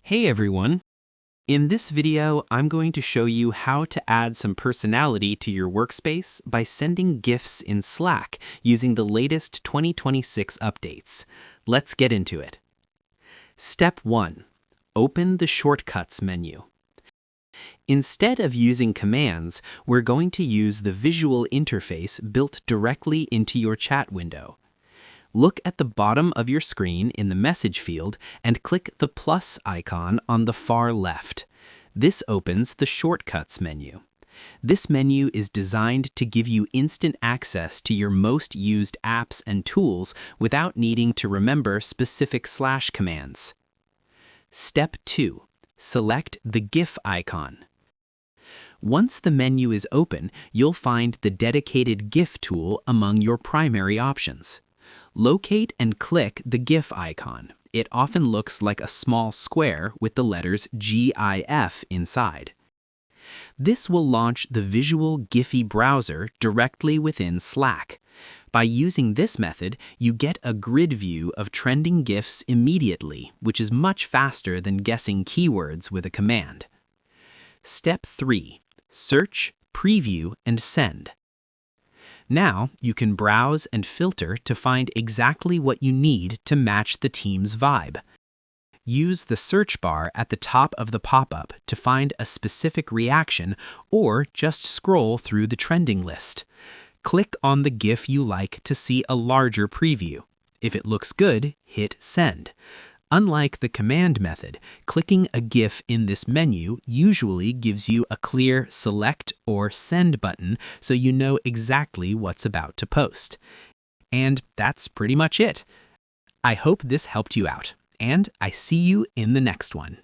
Hey everyone! In this video, I'm going to show you how to add some personality to your workspace by sending GIFs in Slack using the latest 2026 updates. Let's get into it. Step 1. Open the Shortcuts menu. Instead of using commands, we're going to use the visual interface built directly into your chat window. Look at the bottom of your screen in the message field and click the plus icon on the far left. This opens the Shortcuts menu. This menu is designed to give you instant access to your most used apps and tools without needing to remember specific slash commands. Step 2. Select the GIF icon. Once the menu is open, you'll find the dedicated GIF tool among your primary options. Locate and click the GIF icon. It often looks like a small square with the letters GIF inside. This will launch the visual Giphy browser directly within Slack. By using this method, you get a grid view of trending GIFs immediately, which is much faster than guessing keywords with a command. Step 3. Search, preview, and send. Now, you can browse and filter to find exactly what you need to match the team's vibe. Use the search bar at the top of the pop-up to find a specific reaction or just scroll through the trending list. Click on the GIF you like to see a larger preview. If it looks good, hit Send. Unlike the command method, clicking a GIF in this menu usually gives you a clear Select or Send button so you know exactly what's about to post. And that's pretty much it. I hope this helped you out, and I see you in the next one.